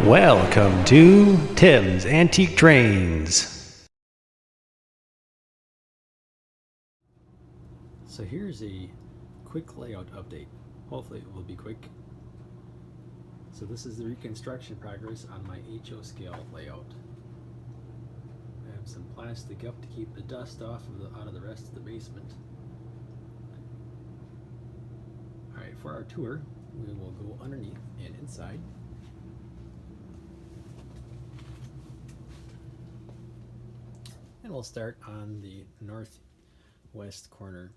Welcome to Tim's Antique Trains. So here's a quick layout update. Hopefully it will be quick. So this is the reconstruction progress on my HO scale layout. I have some plastic up to keep the dust out of the rest of the basement. Alright, for our tour, we will go underneath and inside. And we'll start on the northwest corner.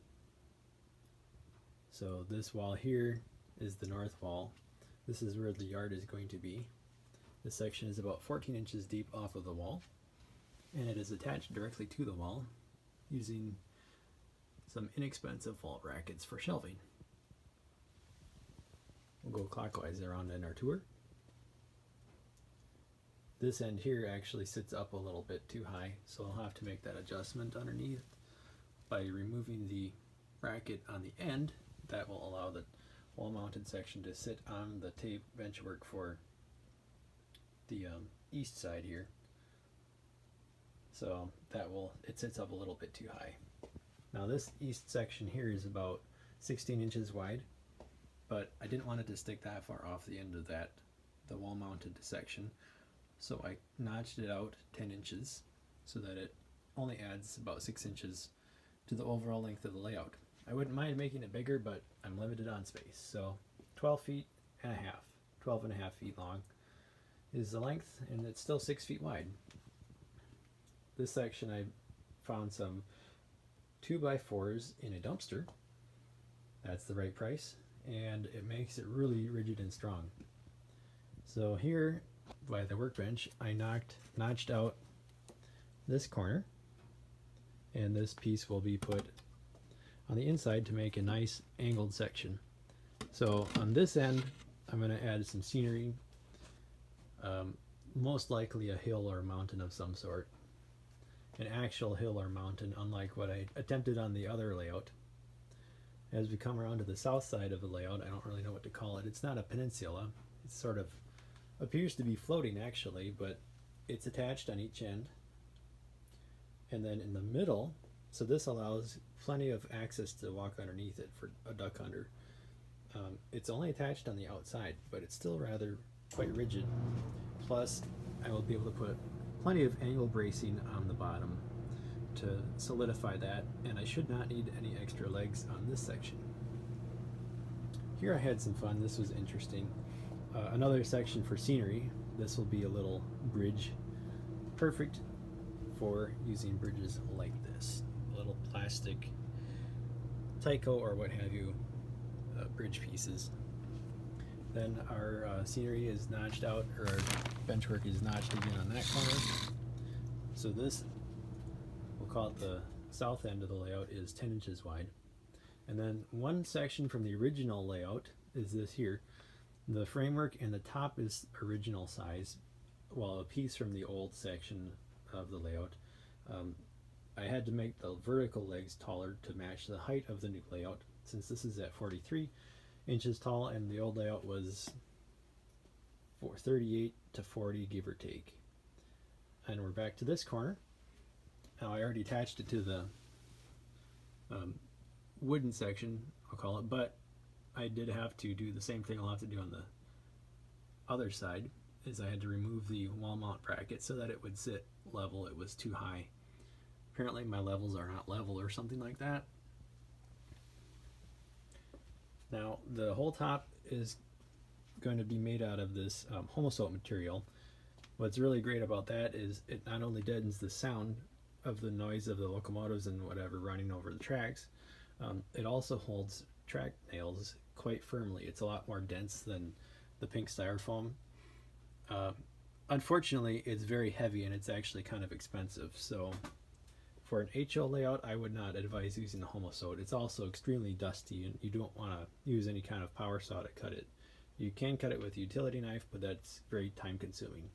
So this wall here is the north wall. This is where the yard is going to be. This section is about 14 inches deep off of the wall, and it is attached directly to the wall using some inexpensive vault brackets for shelving. We'll go clockwise around in our tour. This end here actually sits up a little bit too high, so I'll have to make that adjustment underneath by removing the bracket on the end. That will allow the wall mounted section to sit on the tape benchwork for the east side here. So it sits up a little bit too high. Now this east section here is about 16 inches wide, but I didn't want it to stick that far off the end of the wall mounted section. So I notched it out 10 inches so that it only adds about 6 inches to the overall length of the layout. I wouldn't mind making it bigger, but I'm limited on space. So 12 feet and a half, 12 and a half feet long is the length, and it's still 6 feet wide. This section I found some 2x4s in a dumpster. That's the right price, and it makes it really rigid and strong. So here by the workbench, I notched out this corner, and this piece will be put on the inside to make a nice angled section. So on this end, I'm going to add some scenery, most likely a hill or a mountain of some sort, an actual hill or mountain, unlike what I attempted on the other layout. As we come around to the south side of the layout, I don't really know what to call it. It's not a peninsula. It's sort of appears to be floating actually, but it's attached on each end. And then in the middle, so this allows plenty of access to walk underneath it for a duck hunter. It's only attached on the outside, but it's still rather quite rigid. Plus, I will be able to put plenty of angle bracing on the bottom to solidify that, and I should not need any extra legs on this section. Here I had some fun. This was interesting. Another section for scenery. This will be a little bridge, perfect for using bridges like this. Little plastic Tyco or what have you bridge pieces. Then our scenery is notched out, or our benchwork is notched again on that corner. So this, we'll call it the south end of the layout, is 10 inches wide. And then one section from the original layout is this here. The framework and the top is original size, while a piece from the old section of the layout. I had to make the vertical legs taller to match the height of the new layout, since this is at 43 inches tall and the old layout was 38 to 40, give or take. And we're back to this corner. Now I already attached it to the wooden section, I'll call it, but I did have to do the same thing I'll have to do on the other side, is I had to remove the wall mount bracket so that it would sit level. It was too high. Apparently my levels are not level or something like that. Now the whole top is going to be made out of this homosote material. What's really great about that is it not only deadens the sound of the noise of the locomotives and whatever running over the tracks, it also holds track nails quite firmly. It's a lot more dense than the pink styrofoam. Unfortunately, it's very heavy and it's actually kind of expensive. So for an HO layout, I would not advise using the homosote. It's also extremely dusty and you don't want to use any kind of power saw to cut it. You can cut it with a utility knife, but that's very time consuming.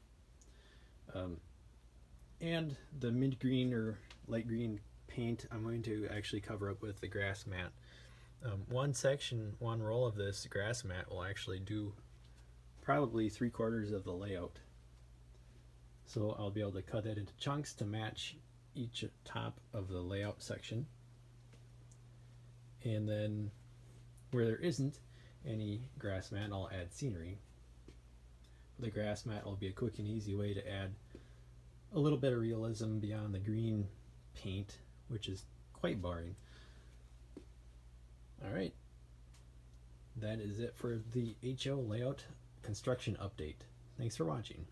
And the mint green or light green paint, I'm going to actually cover up with the grass mat. One roll of this grass mat will actually do probably 3/4 of the layout. So I'll be able to cut that into chunks to match each top of the layout section. And then where there isn't any grass mat, I'll add scenery. The grass mat will be a quick and easy way to add a little bit of realism beyond the green paint, which is quite boring. Alright, that is it for the HO layout construction update. Thanks for watching.